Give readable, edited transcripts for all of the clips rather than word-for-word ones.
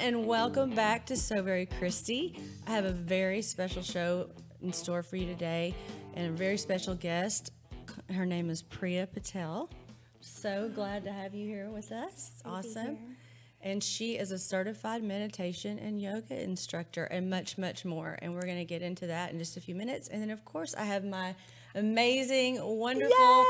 And welcome back to So Very Christy. I have a very special show in store for you today and a very special guest. Her name is Priya Patel. So glad to have you here with us. It's awesome. And she is a certified meditation and yoga instructor and much, much more. And we're going to get into that in just a few minutes. And then, of course, I have my amazing, wonderful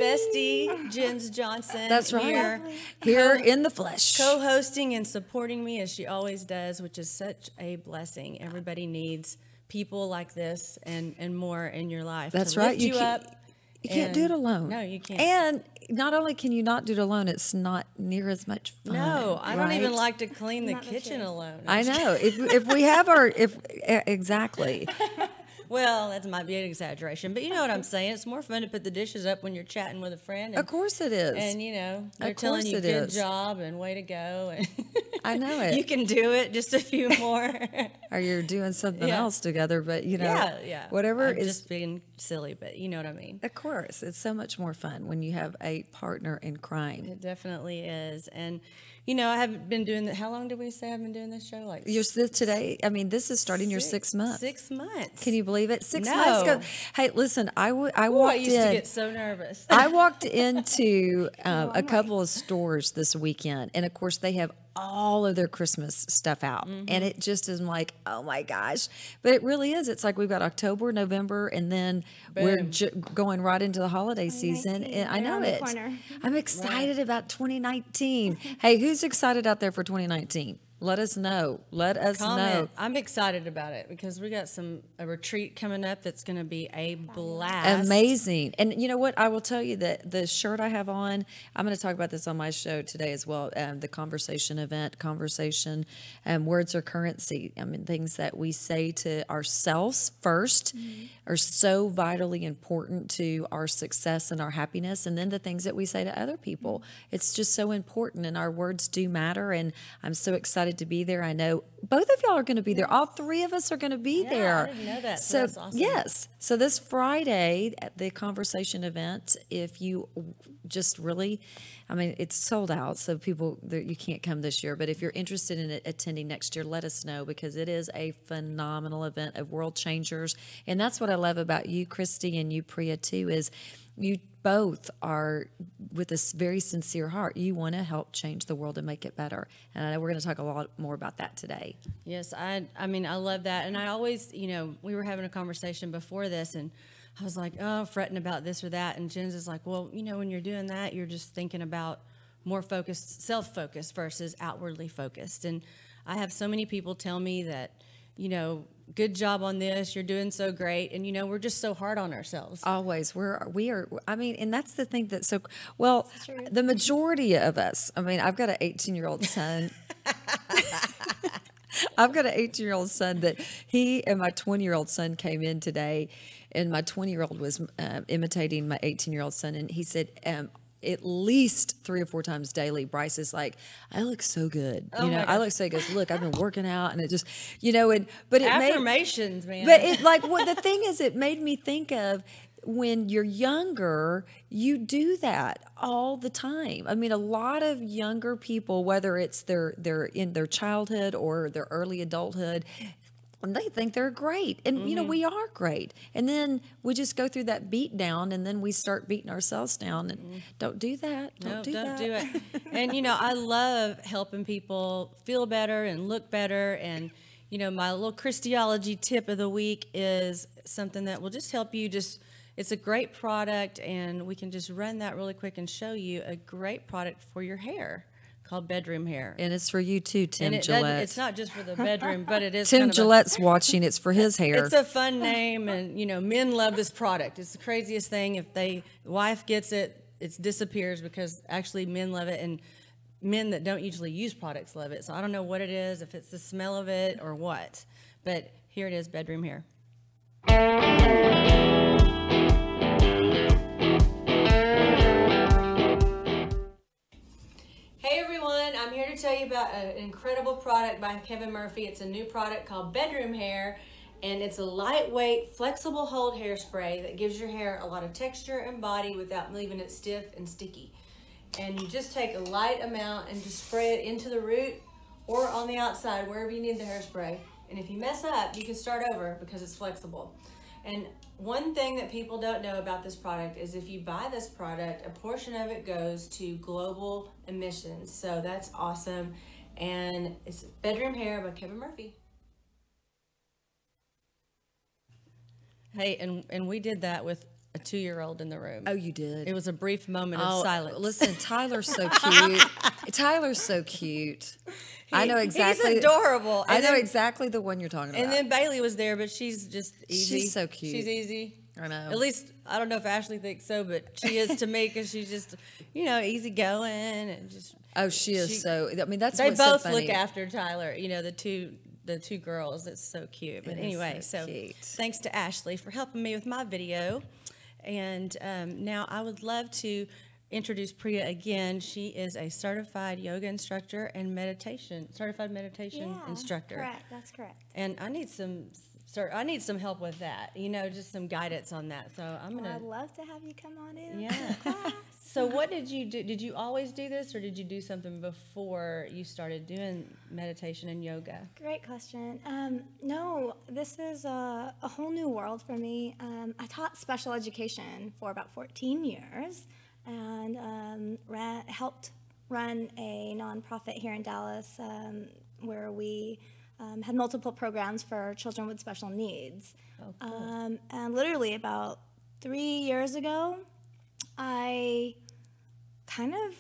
bestie, Jens Johnson. That's right. Here in the flesh. Co-hosting and supporting me as she always does, which is such a blessing. Everybody needs people like this and more in your life. That's to right. Lift you up. You can't do it alone. No, you can't. And not only can you not do it alone, it's not near as much fun. No, I don't even right? like to clean the kitchen alone. I know. If we have our exactly. Well, that might be an exaggeration, but you know what I'm saying. It's more fun to put the dishes up when you're chatting with a friend. Of course it is. And, you know, they're telling you good job and way to go. And I know it. You can do it, just a few more. Or you're doing something else together, but, you know, whatever I'm is. just being silly, but you know what I mean. Of course. It's so much more fun when you have a partner in crime. It definitely is. And, you know, I have been doing how long did we say I've been doing this show? Like today. I mean, this is starting your 6 months. 6 months. Can you believe it? 6 months ago. Hey, listen, I walked in. I used to get so nervous. I walked into a couple of stores this weekend, and of course they have all of their Christmas stuff out, and it just is like, oh my gosh! But it really is. It's like we've got October, November, and then we're going right into the holiday season. And I know it. I'm excited about 2019. Hey, who's excited out there for 2019? Let us know. Let us know. I'm excited about it because we got a retreat coming up that's going to be a blast. Amazing. And you know what? I will tell you that the shirt I have on, I'm going to talk about this on my show today as well. The conversation event, words are currency. I mean, things that we say to ourselves first are so vitally important to our success and our happiness. And then the things that we say to other people, it's just so important. And our words do matter. And I'm so excited to be there. I know both of y'all are going to be there. All three of us are going to be there. I didn't know that. So that's awesome. Yes. So this Friday at the conversation event, if you just really, I mean, it's sold out. So you can't come this year. But if you're interested in attending next year, let us know because it is a phenomenal event of world changers. And that's what I love about you, Christy, and you, Priya, too, is you both are with a very sincere heart. You want to help change the world and make it better. And I know we're going to talk a lot more about that today. Yes, I mean, I love that. And I always, you know, we were having a conversation before this and I was like, oh, fretting about this or that. And Jen's is like, well, you know, when you're doing that, you're just thinking about more focused, self-focused versus outwardly focused. And I have so many people tell me that, you know, good job on this. You're doing so great. And, you know, we're just so hard on ourselves. Always. We are, I mean, and that's the thing that's so, well, the majority of us, I mean, I've got an 18-year-old son. I've got an 18-year-old son that he and my 20-year-old son came in today, and my 20-year-old was imitating my 18-year-old son, and he said, at least 3 or 4 times daily, Bryce is like, I look so good. Oh, you know, I look so good. Look, I've been working out, and it just, you know, but it affirmations, man. But it like what the thing is, it made me think of when you're younger, you do that all the time. I mean, a lot of younger people, whether it's they're in their childhood or their early adulthood, and they think they're great. And, you know, we are great. And then we just go through that beat down and then we start beating ourselves down. And don't do that. Don't do it. And, you know, I love helping people feel better and look better. And, you know, my little Christology tip of the week is something that will just help you it's a great product. And we can just run that really quick and show you a great product for your hair called bedroom hair. And it's for you too, Tim And Gillette. it's not just for the bedroom, but it is Tim kind of Gillette's watching. It's for his hair. it's a fun name, and men love this product. It's the craziest thing. If wife gets it, it disappears because actually men love it, and men that don't usually use products love it. So I don't know what it is, if it's the smell of it or what, but here it is, bedroom hair. Hey everyone, I'm here to tell you about an incredible product by Kevin Murphy. It's a new product called Bedroom Hair, and it's a lightweight, flexible hold hairspray that gives your hair a lot of texture and body without leaving it stiff and sticky. And you just take a light amount and just spray it into the root or on the outside, wherever you need the hairspray. And if you mess up, you can start over because it's flexible. And one thing that people don't know about this product is if you buy this product, a portion of it goes to global emissions. So that's awesome. And it's Bedroom Hair by Kevin Murphy. Hey, and we did that with a 2-year-old in the room. Oh, you did? It was a brief moment of silence. Listen, Tyler's so cute. Tyler's so cute. I know exactly. He's adorable. I know exactly the one you're talking about. And then Bailey was there, but she's just easy. She's so cute. She's easy. I know. At least, I don't know if Ashley thinks so, but she is to me because she's just, easy going and just. Oh, she is so. I mean, that's they what's both so funny. look after Tyler. The two girls. It's so cute. But anyway, so cute. Thanks to Ashley for helping me with my video. And now I would love to introduce Priya again. She is a certified yoga instructor and certified meditation instructor. Correct, that's correct. And I need some help with that. Just some guidance on that. So I'd love to have you come on in. Yeah. So what did you do? Did you always do this, or did you do something before you started doing meditation and yoga? Great question. No, this is a whole new world for me. I taught special education for about 14 years and helped run a nonprofit here in Dallas where we had multiple programs for children with special needs. Oh, cool. And literally about 3 years ago, I kind of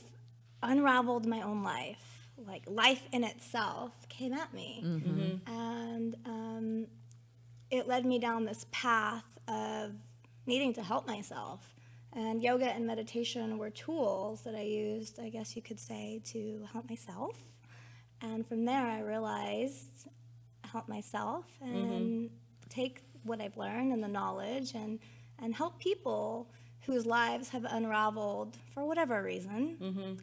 unraveled my own life. Like life in itself came at me. Mm-hmm. And it led me down this path of needing to help myself. And yoga and meditation were tools that I used, I guess you could say, to help myself. And from there I realized help myself and take what I've learned and the knowledge and help people whose lives have unraveled for whatever reason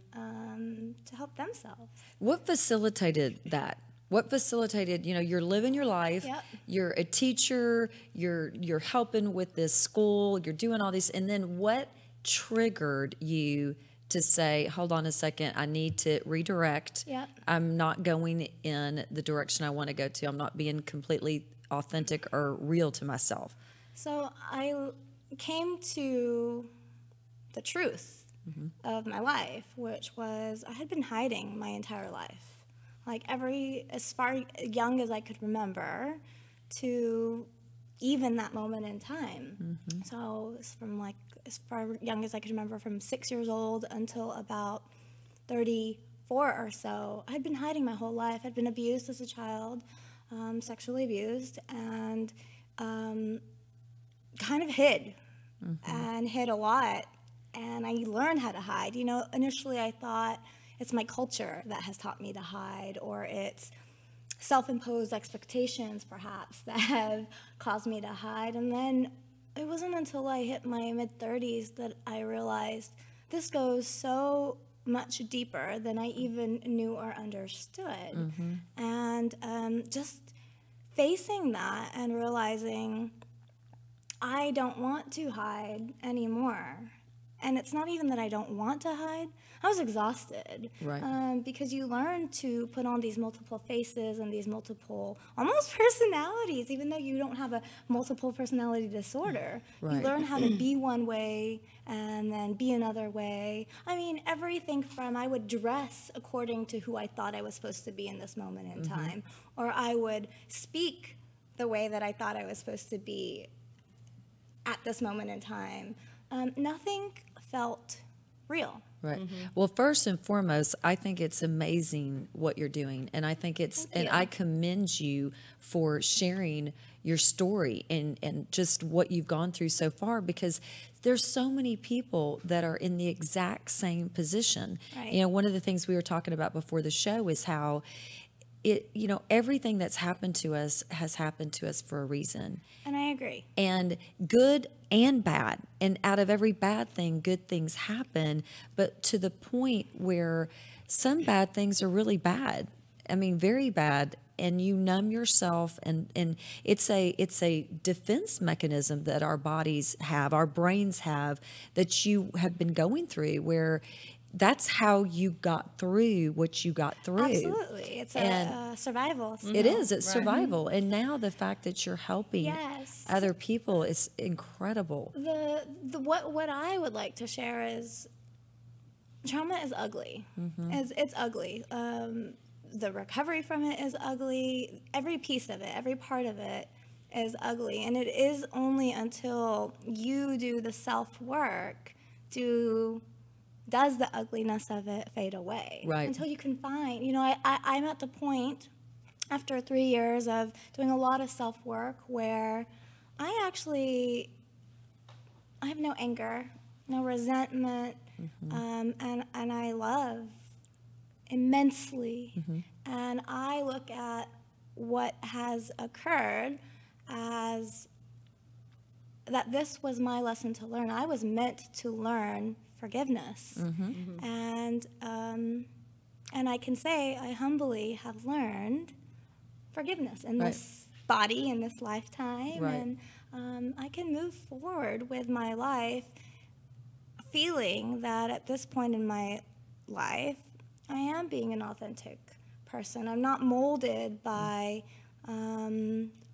to help themselves. What facilitated that? What facilitated, you're living your life, Yep. You're a teacher, you're helping with this school, you're doing all these, and then what triggered you to say, hold on a second, I need to redirect. Yep. I'm not going in the direction I want to go to. I'm not being completely authentic or real to myself. So I came to the truth of my life, which was I had been hiding my entire life. Like as far young as I could remember to even that moment in time. So it's from as far young as I could remember, from 6 years old until about 34 or so, I'd been hiding my whole life. I'd been abused as a child, sexually abused, and kind of hid and hid a lot. And I learned how to hide. Initially I thought it's my culture that has taught me to hide, or it's self-imposed expectations perhaps that have caused me to hide. And then it wasn't until I hit my mid-30s that I realized this goes so much deeper than I even knew or understood. And just facing that and realizing I don't want to hide anymore. And it's not even that I don't want to hide. I was exhausted. Right. Because you learn to put on these multiple faces and these multiple, almost personalities, even though you don't have a multiple personality disorder. Right. You learn how to be one way and then be another way. I mean, everything from I would dress according to who I thought I was supposed to be in this moment in time, or I would speak the way that I thought I was supposed to be at this moment in time. Nothing felt real. Right. Well, first and foremost, I think it's amazing what you're doing. And I think and I commend you for sharing your story and just what you've gone through so far, because there's so many people that are in the exact same position. Right. You know, one of the things we were talking about before the show is how everything that's happened to us has happened to us for a reason. And I agree. And good and bad. And out of every bad thing, good things happen, but to the point where some bad things are really bad. I mean, very bad. And you numb yourself, and it's a defense mechanism that our bodies have, our brains have, that you have been going through, where that's how you got through what you got through. Absolutely. It's a survival skill. It is. It's survival. And now the fact that you're helping other people is incredible. What I would like to share is trauma is ugly. It's ugly. The recovery from it is ugly. Every piece of it, every part of it is ugly. And it is only until you do the self-work does the ugliness of it fade away. Right. Until you can find, I'm at the point after 3 years of doing a lot of self-work where I have no anger, no resentment, and I love immensely. And I look at what has occurred as that this was my lesson to learn. I was meant to learn forgiveness. And I can say I humbly have learned forgiveness in this body, in this lifetime. And I can move forward with my life feeling that at this point in my life, I am being an authentic person. I'm not molded by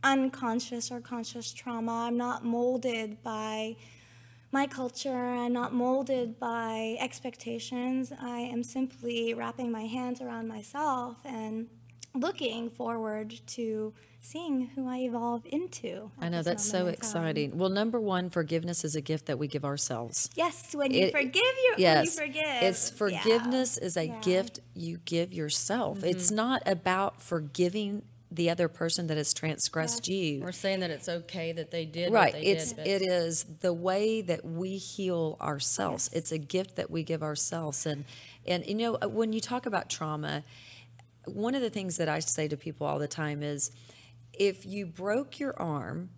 unconscious or conscious trauma. I'm not molded by my culture. I'm not molded by expectations. I am simply wrapping my hands around myself and looking forward to seeing who I evolve into. I know, that's so exciting. Well, number one, forgiveness is a gift that we give ourselves. Yes, when you forgive, forgiveness is a gift you give yourself. It's not about forgiving the other person that has transgressed you. Or saying that it's okay that they did Right. what they did. It is the way that we heal ourselves. It's a gift that we give ourselves. And when you talk about trauma, one of the things that I say to people all the time is, if you broke your arm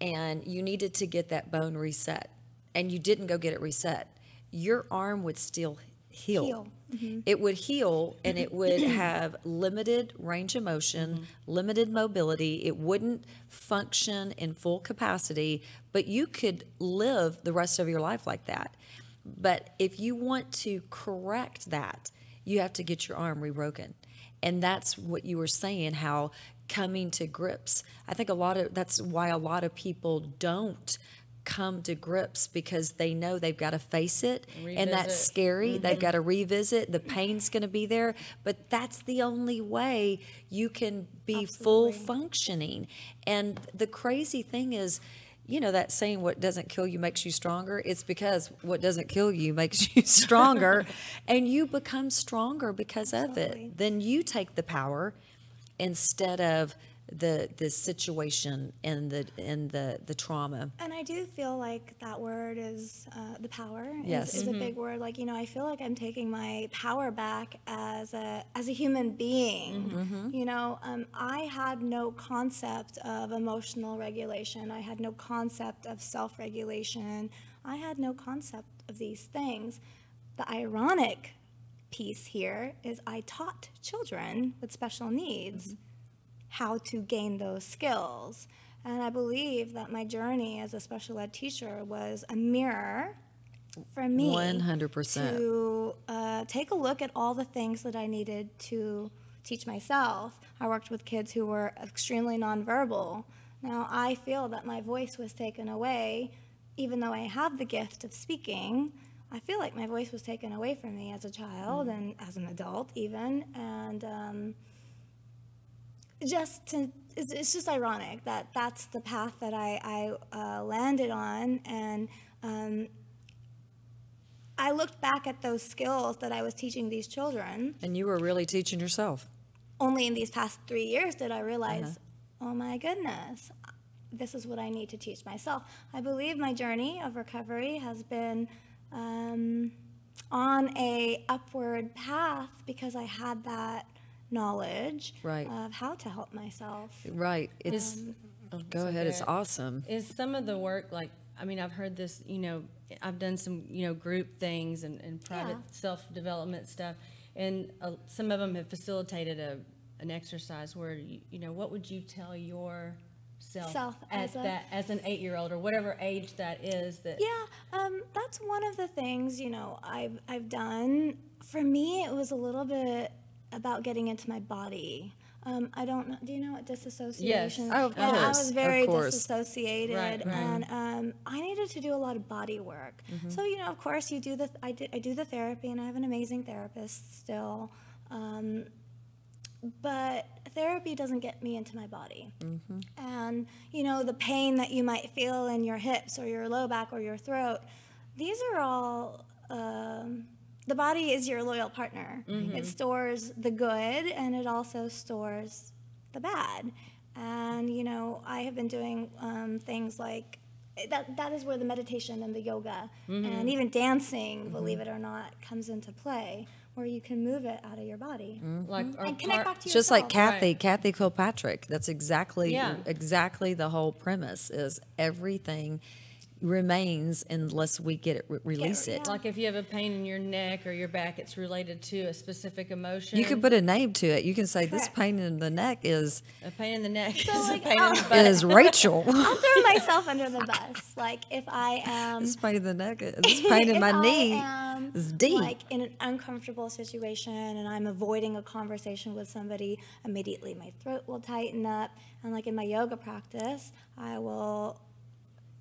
and you needed to get that bone reset and you didn't go get it reset, your arm would still heal. It would heal, and it would have limited range of motion, limited mobility. It wouldn't function in full capacity, but you could live the rest of your life like that. But if you want to correct that, you have to get your arm rebroken. And that's what you were saying, how coming to grips. I think that's why a lot of people don't come to grips, because they know they've got to face it, and that's scary. They've got to revisit. The pain's going to be there, but that's the only way you can be full functioning. And the crazy thing is, that saying, what doesn't kill you makes you stronger. It's because what doesn't kill you makes you stronger, and you become stronger because of it. Then you take the power instead of the situation and the trauma. And I do feel like that word is the power is a big word. Like, I feel like I'm taking my power back as a human being. I had no concept of emotional regulation. I had no concept of self-regulation. I had no concept of these things. The ironic piece here is I taught children with special needs how to gain those skills. And I believe that my journey as a special ed teacher was a mirror for me 100% to take a look at all the things that I needed to teach myself. I worked with kids who were extremely nonverbal. Now, I feel that my voice was taken away, even though I have the gift of speaking. I feel like my voice was taken away from me as a child and as an adult even. And it's just ironic that that's the path that I landed on. And I looked back at those skills that I was teaching these children. And you were really teaching yourself. Only in these past 3 years did I realize, oh my goodness, this is what I need to teach myself. I believe my journey of recovery has been on a upward path because I had that knowledge of how to help myself. Right. It's go ahead. It's awesome. Is some of the work like, I mean, I've heard this, I've done some, group things and private self-development stuff, and some of them have facilitated an exercise where, what would you tell yourself as an 8-year-old or whatever age that is? That's one of the things, I've done. For me, it was a little bit about getting into my body. I don't know. Do you know what disassociation? Yes. Oh, of course. I was very Of course. disassociated, Right. and I needed to do a lot of body work. So of course, I do the therapy, and I have an amazing therapist still. But therapy doesn't get me into my body. And the pain that you might feel in your hips or your low back or your throat, these are all. The body is your loyal partner. It stores the good, and it also stores the bad. And I have been doing things like that is where the meditation and the yoga and even dancing, believe it or not, comes into play, where you can move it out of your body and connect back to yourself. Just like Kathy Kilpatrick. That's exactly the whole premise. Is everything remains unless we get it release it. Like if you have a pain in your neck or your back, it's related to a specific emotion. You can put a name to it. You can say this pain in the neck is a pain in the neck. So is like, a pain in the butt. is Rachel. I'll throw myself under the bus. Like if I am This pain in the neck, this pain in my knee is deep. Like in an uncomfortable situation and I'm avoiding a conversation with somebody, immediately my throat will tighten up. And like in my yoga practice, I will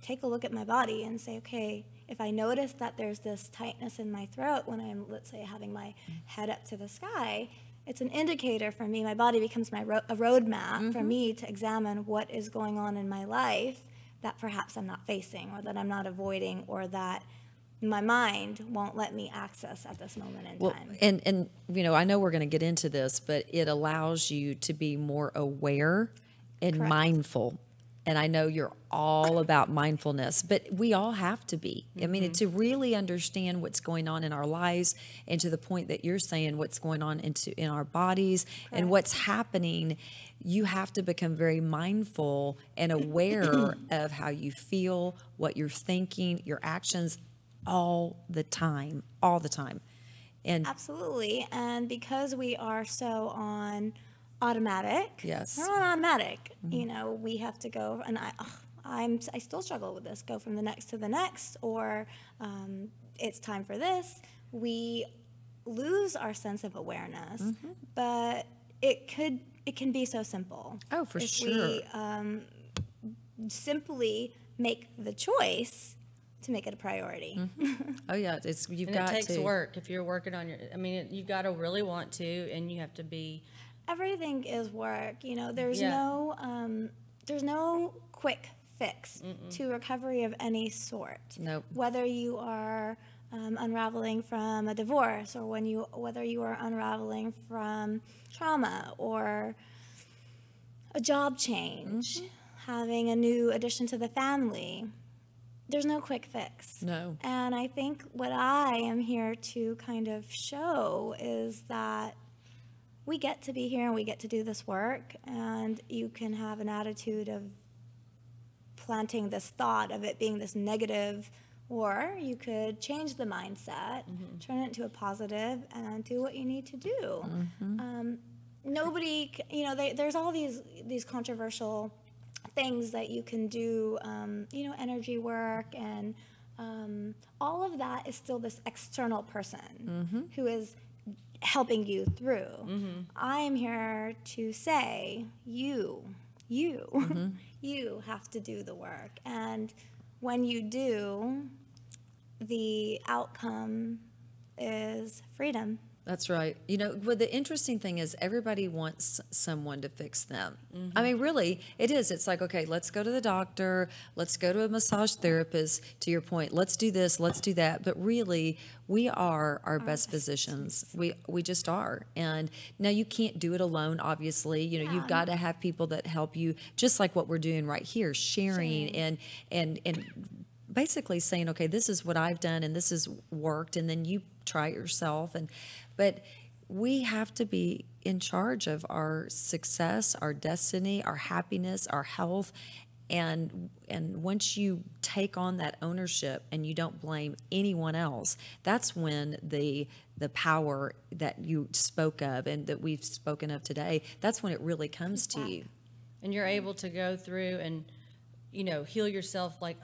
take a look at my body and say, okay, if I notice that there's this tightness in my throat when I'm, let's say, having my head up to the sky, it's an indicator for me. My body becomes a roadmap for me to examine what is going on in my life that perhaps I'm not facing or that I'm not avoiding or that my mind won't let me access at this moment in time. And I know we're going to get into this, but it allows you to be more aware and mindful. And I know you're all about mindfulness, but we all have to be. I mean, to really understand what's going on in our lives, and to the point that you're saying what's going on in our bodies and what's happening, you have to become very mindful and aware of how you feel, what you're thinking, your actions all the time. And absolutely. And because we are so on automatic. Yes. We're on automatic. We have to go, and I still struggle with this. Go from the next to the next, or it's time for this. We lose our sense of awareness, but it can be so simple. Oh, for sure. If we simply make the choice to make it a priority. Oh yeah, you've got to. It takes work if you're working on you've got to really want to, and you have to be. Everything is work. There's no quick fix to recovery of any sort. Nope. Whether you are unraveling from a divorce, or whether you are unraveling from trauma or a job change, having a new addition to the family, there's no quick fix. No. And I think what I am here to kind of show is that we get to be here and we get to do this work, and you can have an attitude of planting this thought of it being this negative, or you could change the mindset, turn it into a positive, and do what you need to do. Nobody, there's all these controversial things that you can do, energy work, and all of that is still this external person who is helping you through. I am here to say you have to do the work, and when you do, the outcome is freedom. That's right. You know, well, the interesting thing is everybody wants someone to fix them. I mean, really, it is. It's like, okay, let's go to the doctor. Let's go to a massage therapist. To your point, let's do this, let's do that. But really, we are our best physicians. We just are. And now you can't do it alone, obviously. You know, you've got to have people that help you, just like what we're doing right here, sharing and basically saying, okay, this is what I've done and this has worked, and then you try it yourself. But we have to be in charge of our success, our destiny, our happiness, our health. And once you take on that ownership and you don't blame anyone else, that's when the power that you spoke of and that we've spoken of today, that's when it really comes to you. And you're able to go through and, you know, heal yourself like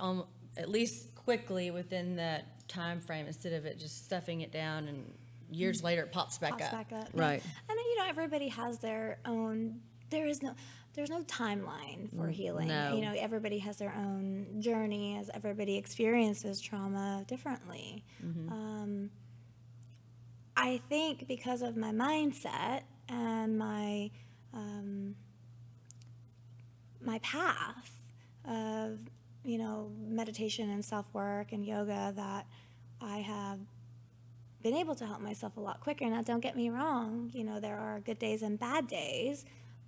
at least quickly within that time frame, instead of it just stuffing it down and years later it pops back up. Right. And you know, everybody has their own. There's no timeline for healing. No. You know, everybody has their own journey, as everybody experiences trauma differently. I think because of my mindset and my path of, you know, meditation and self-work and yoga, that I have been able to help myself a lot quicker. Now, don't get me wrong, you know, there are good days and bad days,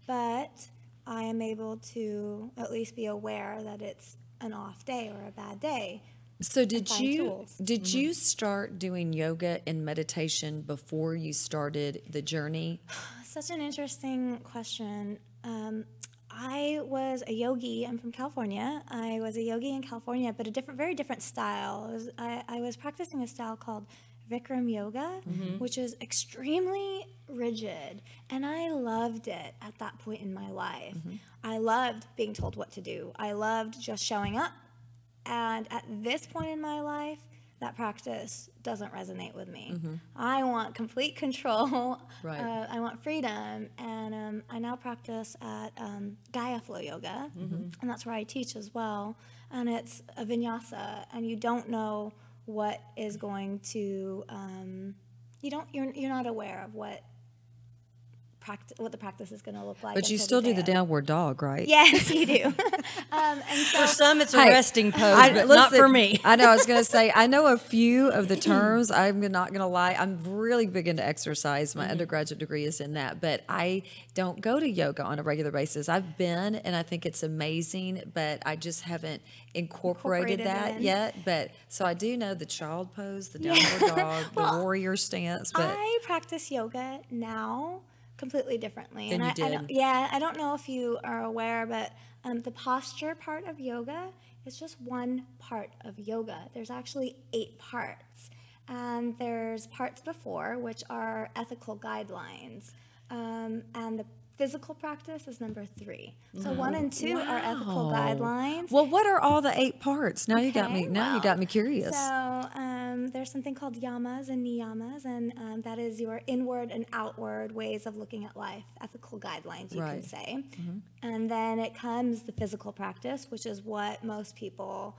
but I am able to at least be aware that it's an off day or a bad day. So did you start doing yoga and meditation before you started the journey? Such an interesting question. I was a yogi. I'm from California. I was a yogi in California, but very different style. I was practicing a style called Vikram yoga, which is extremely rigid, and I loved it at that point in my life. I loved being told what to do. I loved just showing up, and at this point in my life, that practice doesn't resonate with me. I want complete control. Right. I want freedom, and I now practice at Gaia Flow Yoga, and that's where I teach as well. And it's a vinyasa, and you don't know what is going to. You're not aware of what the practice is going to look like. But you still do the day. downward dog, right? Yes, you do. And so, For some, it's a resting pose, but not listen, for me. I know. I was going to say, I know a few of the terms. I'm not going to lie. I'm really big into exercise. My undergraduate degree is in that, but I don't go to yoga on a regular basis. I've been, and I think it's amazing, but I just haven't incorporated that yet. But so I do know the child pose, the downward dog, the warrior stance. But I practice yoga now completely differently. Than And you did. I don't know if you are aware, but the posture part of yoga is just one part of yoga. There's actually 8 parts. And there's parts before, which are ethical guidelines. And the physical practice is number 3. So 1 and 2 are ethical guidelines. well, what are all the 8 parts? Now you got me. Now you got me curious. So there's something called yamas and niyamas, and that is your inward and outward ways of looking at life, ethical guidelines, you can say. And then it comes the physical practice, which is what most people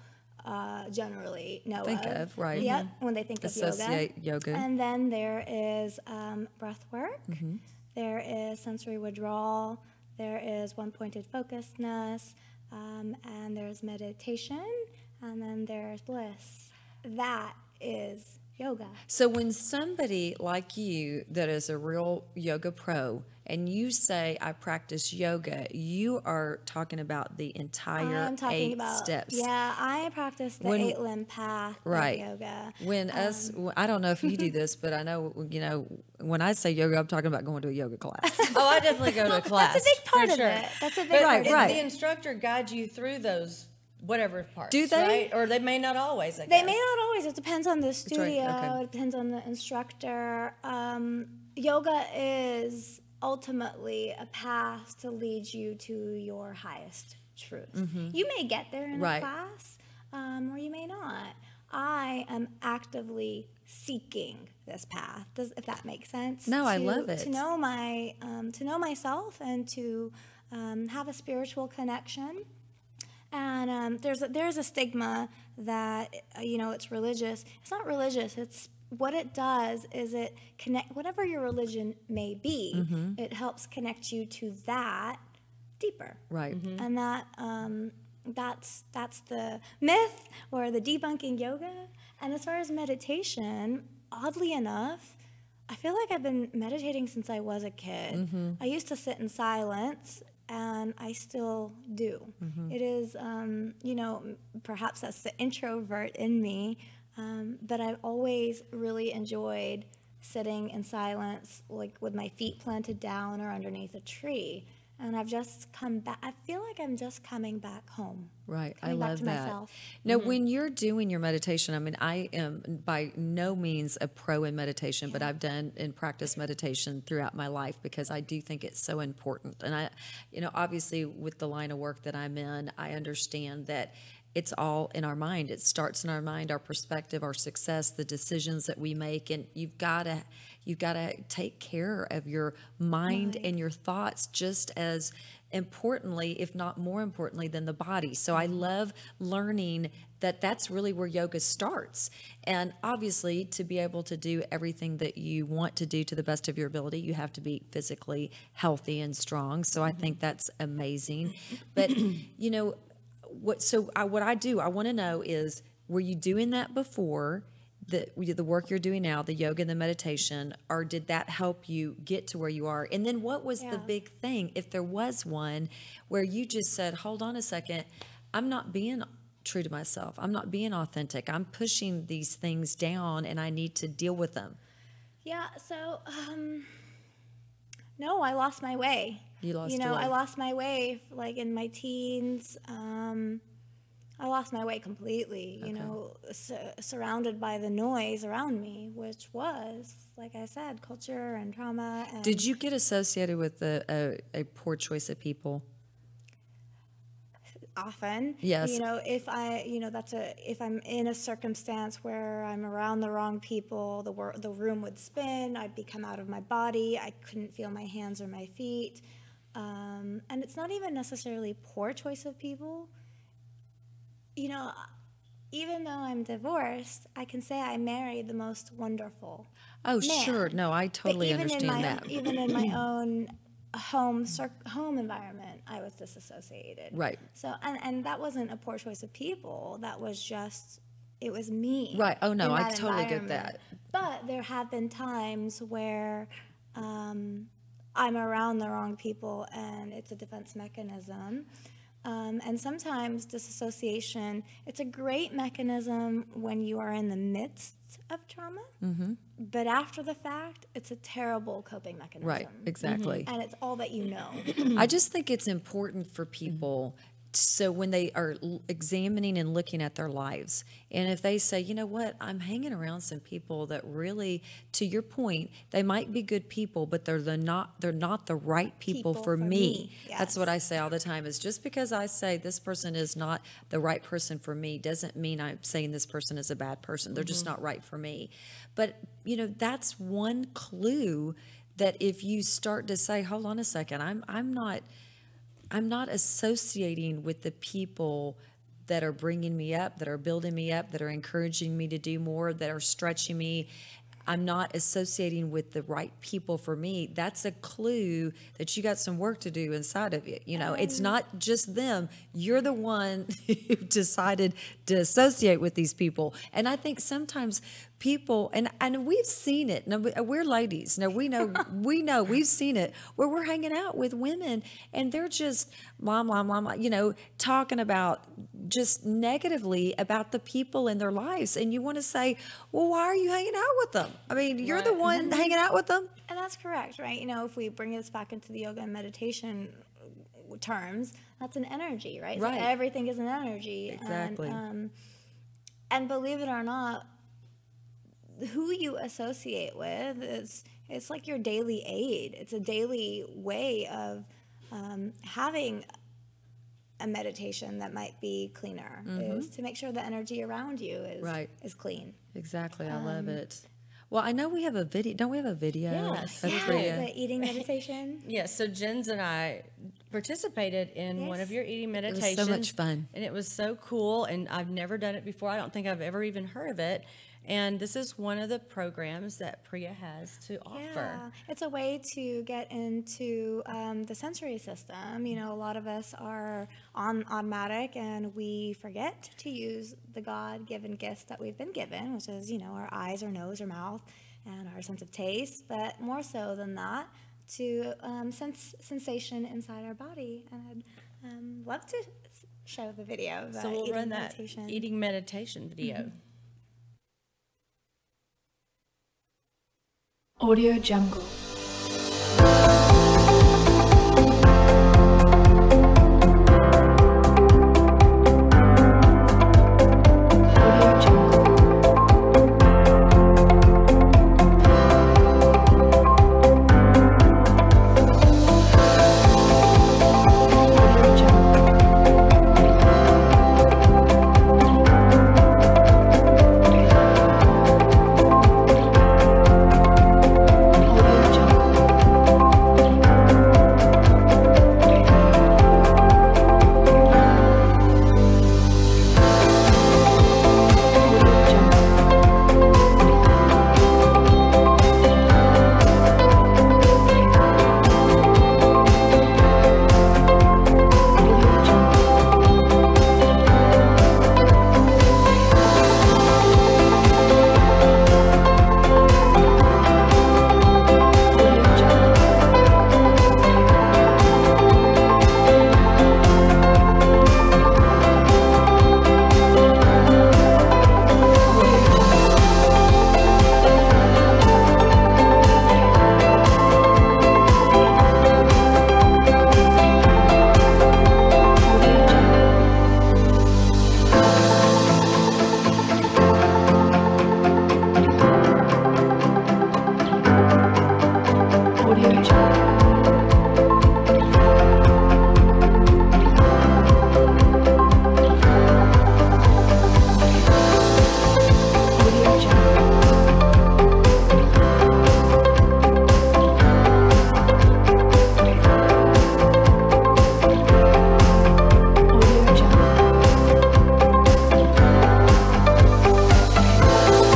generally know Think of, right. Yep, when they think Associate of yoga. And then there is breath work. There is sensory withdrawal. There is one-pointed focusedness. And there's meditation. And then there's bliss. That is yoga. So when somebody like you that is a real yoga pro and you say, I practice yoga, you are talking about the entire I'm talking 8 about, steps. Yeah, I practice the 8-limb path Right. of yoga. When I don't know if you do this, but I know, you know, when I say yoga, I'm talking about going to a yoga class. Oh, I definitely go to a class. That's a big part for of sure. it. That's a big But part of right. The instructor guides you through those whatever parts. Do they? Right? Or they may not always, I guess. They may not always. It depends on the right, studio. okay. It depends on the instructor. Yoga is ultimately a path to lead you to your highest truth. You may get there in Right. a class, or you may not. I am actively seeking this path. If that makes sense? No, I love it. To know myself and to have a spiritual connection. And there's a stigma that it's religious. It's not religious. It's what it does is it connect whatever your religion may be. Mm-hmm. It helps connect you to that deeper, Right. and that that's the myth or the debunking yoga. And as far as meditation, oddly enough, I feel like I've been meditating since I was a kid. Mm-hmm. I used to sit in silence, and I still do. Mm-hmm. It is, perhaps that's the introvert in me, but I've always really enjoyed sitting in silence, like with my feet planted down or underneath a tree. And I've just come back. I feel like I'm just coming back home. Right. I Coming back love to that. myself. Now, when you're doing your meditation, I mean, I am by no means a pro in meditation, but I've done and practiced meditation throughout my life because I do think it's so important. And I, obviously with the line of work that I'm in, I understand that it's all in our mind. It starts in our mind, our perspective, our success, the decisions that we make. And you've got to take care of your mind and your thoughts just as importantly, if not more importantly, than the body. So I love learning that that's really where yoga starts. And obviously, to be able to do everything that you want to do to the best of your ability, you have to be physically healthy and strong. So I think that's amazing. But, what I do, I want to know is, were you doing that before? The work you're doing now, the yoga and the meditation, or did that help you get to where you are? And then what was the big thing, if there was one, where you just said, hold on a second, I'm not being true to myself. I'm not being authentic. I'm pushing these things down and I need to deal with them. Yeah, so, no, I lost my way. You lost your way. I lost my way, like, in my teens. I lost my way completely, surrounded by the noise around me, which was, like I said, culture and trauma. And Did you get associated with a poor choice of people? often, Yes. if if I'm in a circumstance where I'm around the wrong people, the room would spin. I'd become out of my body. I couldn't feel my hands or my feet. And it's not even necessarily poor choice of people. Even though I'm divorced, I can say I married the most wonderful Oh, man. sure. No, I totally But understand that. even in my own home environment, I was disassociated. Right. So, and that wasn't a poor choice of people. That was just, it was me. Right. Oh, no, in I that totally get environment. that. But there have been times where I'm around the wrong people, and it's a defense mechanism. And sometimes disassociation, it's a great mechanism when you are in the midst of trauma, but after the fact, it's a terrible coping mechanism. Right, exactly. And it's all that you know. I just think it's important for people, so when they are examining and looking at their lives, and if they say, you know what, I'm hanging around some people that really, to your point, they might be good people, but they're not the right people for me. Yes. That's what I say all the time, is just because I say this person is not the right person for me doesn't mean I'm saying this person is a bad person. They're just not right for me. But, that's one clue that if you start to say, hold on a second, I'm not associating with the people that are bringing me up, that are building me up, that are encouraging me to do more, that are stretching me. I'm not associating with the right people for me. That's a clue that you got some work to do inside of you. It's not just them. You're the one who decided to associate with these people. And I think sometimes people, and we've seen it. Now, we're ladies. Now, we know, we've seen it, where we're hanging out with women and they're just blah, blah, blah, blah, talking about just negatively about the people in their lives. And you want to say, well, why are you hanging out with them? I mean, you're the one hanging out with them. And that's correct, right? If we bring this back into the yoga and meditation terms, that's an energy, right? Right. So everything is an energy. Exactly. And believe it or not, who you associate with it's like your daily aid. It's a daily way of having a meditation that might be cleaner, is to make sure the energy around you is clean. Exactly. I love it. Well, I know we have a video. Don't we have a video? Yes. of Priya? The eating meditation. Yes, so Jens and I participated in one of your eating It meditations. was so much fun. And it was so cool, and I've never done it before. I don't think I've ever even heard of it. And this is one of the programs that Priya has to offer. Yeah, it's a way to get into the sensory system. You know, a lot of us are on automatic and we forget to use the God-given gifts that we've been given, which is, you know, our eyes, our nose, our mouth, and our sense of taste. But more so than that, to sense sensation inside our body. And I'd love to show the video of So we'll eating run that meditation. eating meditation video. Audio Jungle. Audio Jungle. Audio Jungle. Audio Jungle. Audio Jungle. Audio Jungle. Audio Jungle. Audio Jungle. Audio Jungle. Audio Jungle. Audio Jungle. Audio Jungle. Audio Jungle. Audio Jungle.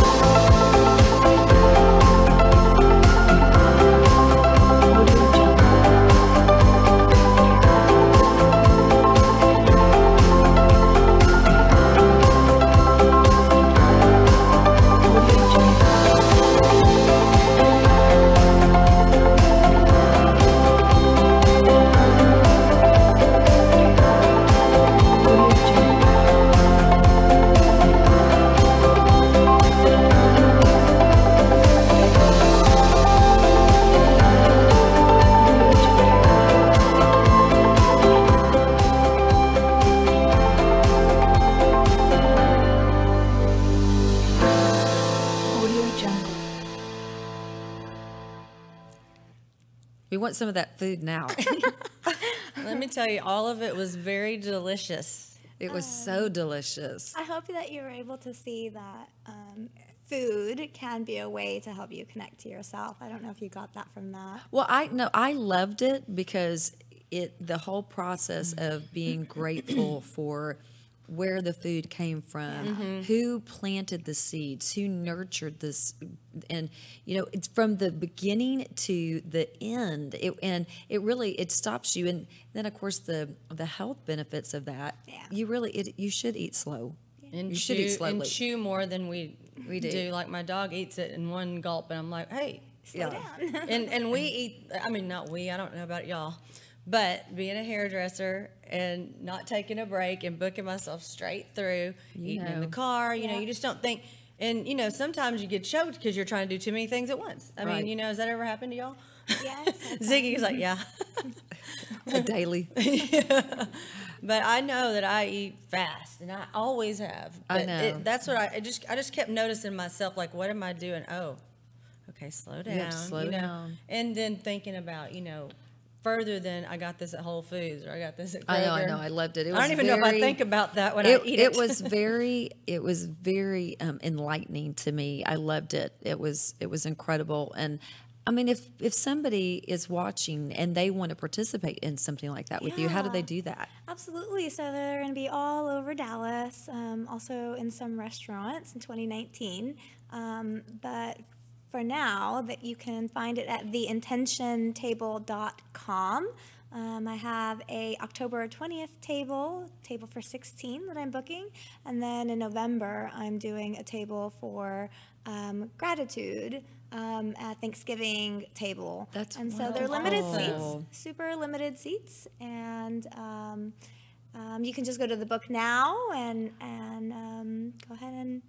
Audio Jungle. Audio Jungle. Audio Jungle. We want some of that food now. Let me tell you, all of it was very delicious. It was so delicious. I hope that you were able to see that food can be a way to help you connect to yourself. I don't know if you got that from that. Well, I loved it because the whole process of being grateful for where the food came from, who planted the seeds, who nurtured this, and you know, it's from the beginning to the end. It really stops you, and then of course the health benefits of that. Yeah. You should eat slow. And You should eat slowly. And chew more than we do. do. Like my dog eats it in one gulp, and I'm like, hey. Slow down. And we eat, I mean, not we, I don't know about y'all, but being a hairdresser and not taking a break and booking myself straight through, eating in the know. car, you know, Yeah. you just don't think, and, you know, sometimes you get choked because you're trying to do too many things at once. I Right. mean, you know, has that ever happened to y'all? Yes. Ziggy's like, yeah. A daily. But I know that I eat fast, and I always have. I But know. That's what I just kept noticing myself, like, what am I doing? Oh, okay, slow down. have to slow you know? down. And then thinking about, you know, further than I got this at Whole Foods or I got this at Kroger. I know. I loved it. It I don't was even know if I very- think about that when I eat it. It was very enlightening to me. I loved it. It was incredible, and I mean, if somebody is watching and they want to participate in something like that with you, how do they do that? Absolutely. So they're going to be all over Dallas, also in some restaurants in 2019. But for now, that you can find it at theintentiontable.com. I have a October 20th table for 16 that I'm booking. And then in November, I'm doing a table for gratitude, a Thanksgiving table. That's and so they're limited wonderful. seats, super limited seats. And you can just go to the book now and go ahead and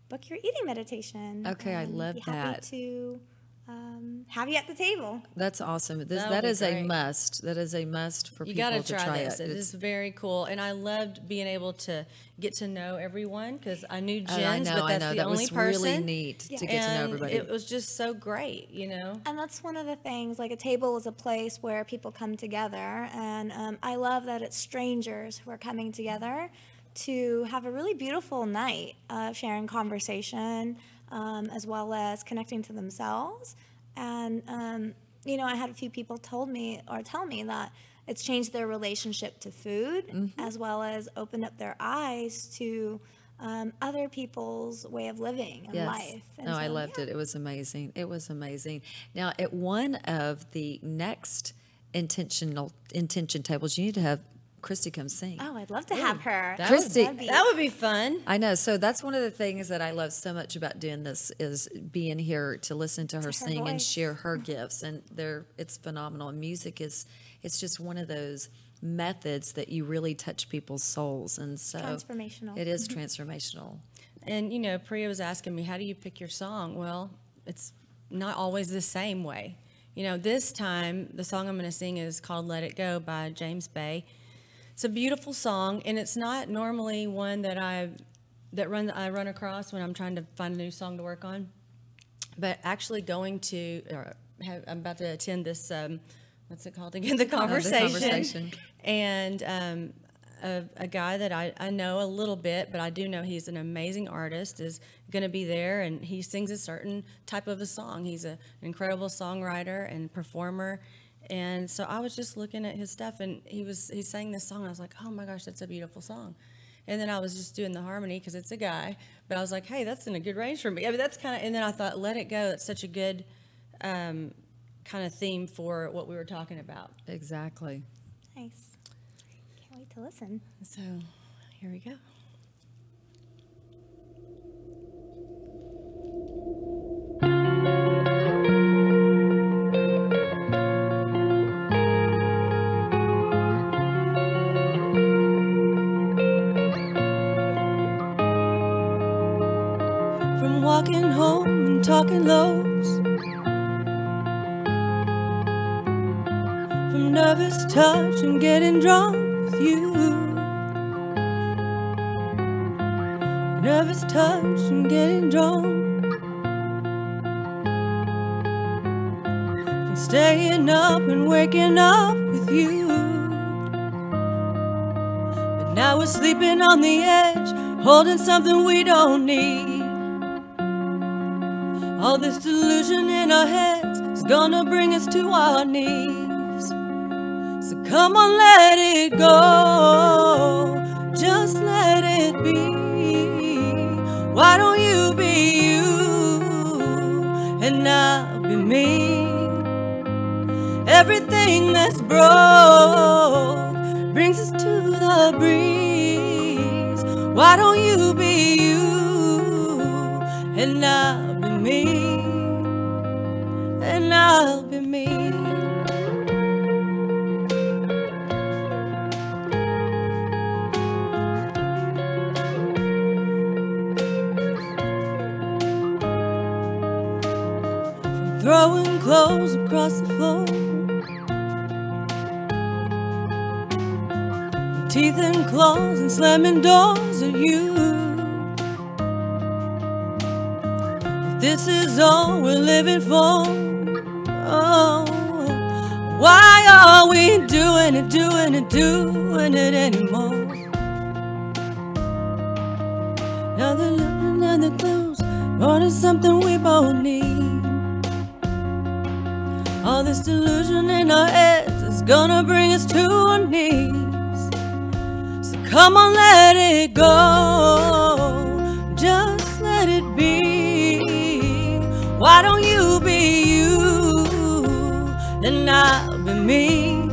book your eating meditation. Okay, I and love be happy that. to have you at the table. That's awesome. That would That be is a great. must. That is a must for You people got to to try try this. it. It is very cool, and I loved being able to get to know everyone because I knew Jen's, I know, but that's the that only was person. really neat to get to know And everybody. it was just so great, And that's one of the things, like a table is a place where people come together. And I love that it's strangers who are coming together to have a really beautiful night of sharing conversation, as well as connecting to themselves. And, I had a few people tell me that it's changed their relationship to food, as well as opened up their eyes to other people's way of living and life. And No, I so, loved yeah. it. It was amazing. It was amazing. Now, at one of the next intention tables, you need to have Christy come sing. Oh, I'd love to have her. Christy, That would be fun. I know. So that's one of the things that I love so much about doing this is being here to listen to her sing and voice. share her gifts. And it's phenomenal. And music it's just one of those methods that you really touch people's souls. And so Transformational. It is transformational. And Priya was asking me, how do you pick your song? Well, it's not always the same way. This time the song I'm going to sing is called "Let It Go" by James Bay. It's a beautiful song, and it's not normally one that I run across when I'm trying to find a new song to work on. But actually I'm about to attend this, what's it called again? The Conversation. And a guy that I know a little bit, but I do know he's an amazing artist, is going to be there, and he sings a certain type of a song. He's an incredible songwriter and performer. And so I was just looking at his stuff, and he sang this song, and I was like, oh my gosh, that's a beautiful song. And then I was just doing the harmony because it's a guy, but I was like, hey, that's in a good range for me. I mean, that's kind of, and then I thought, "Let It Go," that's such a good kind of theme for what we were talking about. Exactly. Nice. Can't wait to listen. So here we go. From walking home and talking lows, from nervous touch and getting drunk with you, nervous touch and getting drunk, from staying up and waking up with you. But now we're sleeping on the edge, holding something we don't need. All this delusion in our heads is gonna bring us to our knees. So come on, let it go, just let it be. Why don't you be you and I'll be me? Everything that's broke brings us to the breeze. Why don't you be you and I'll be me, and I'll be me. From throwing clothes across the floor, teeth and claws and slamming doors at you. If this is all we're living for, oh, why are we doing it anymore? Another look, another close, wanting something we both need. All this delusion in our heads is gonna bring us to our knees. So come on, let it go. Just let it be. Why don't you be you, and I'll be me.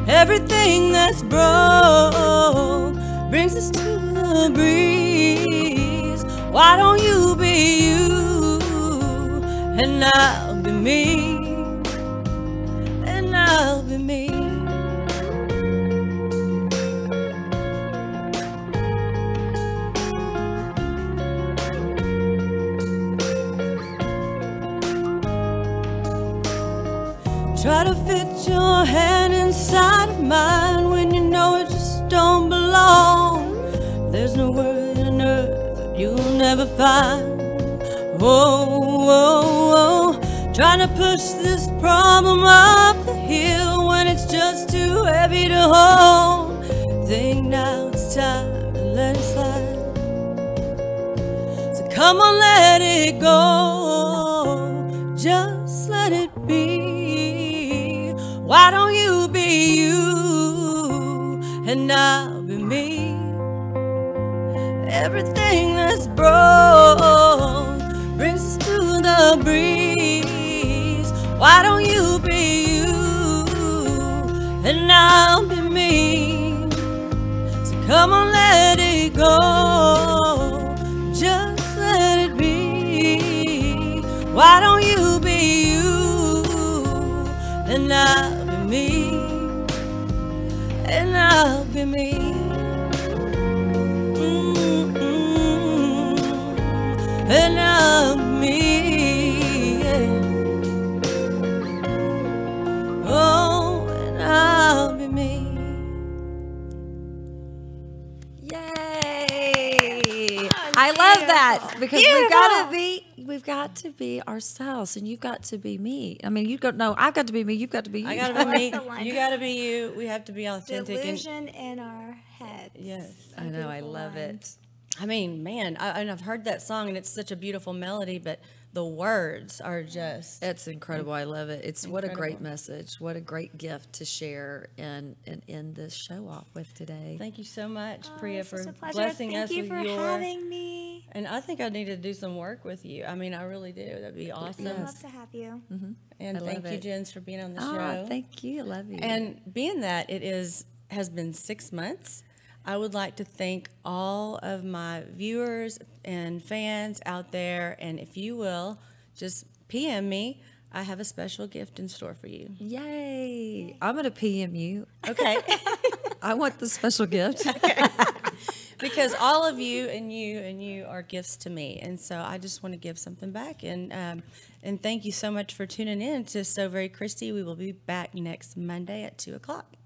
Everything that's broke brings us to the breeze. Why don't you be you, and I'll be me, and I'll be me. Try to fit your hand inside of mine when you know it just don't belong. There's no word on earth that you'll never find. Whoa, whoa, whoa. Trying to push this problem up the hill when it's just too heavy to hold. Think now it's time to let it slide. So come on, let it go. Just let it be. Why don't you be you, and I'll be me. Everything that's broke brings us to the breeze. Why don't you be you, and I'll be me. So come on, let it go. Just let it be. Why don't you be you, and I'll be me, and I'll be me. And I'll be me, yeah. Oh, and I'll be me. Yay! I love that because we've got to be ourselves, and you've got to be me. I mean, I've got to be me. You've got to be you. I gotta be me. You gotta be you. We have to be authentic. Delusion in our heads. Yes. I know. I love it. I mean, man, and I've heard that song, and it's such a beautiful melody, but the words are just... It's incredible. I love it. It's what a great Incredible. message. What a great gift to share and end this show off with today. Thank you so much, Priya, It's such for a pleasure. blessing Thank us you with for your... having me. And I think I need to do some work with you. I mean, I really do. That'd be awesome. I'd love to have you. And I thank love you, it. Jens, for being on the Oh, show. thank you. I love you. And being that it has been 6 months, I would like to thank all of my viewers and fans out there. And if you will, just PM me. I have a special gift in store for you. Yay! I'm gonna PM you. Okay. I want the special gift. Because all of you and you are gifts to me. And so I just want to give something back. And thank you so much for tuning in to So Very Christy. We will be back next Monday at 2 o'clock.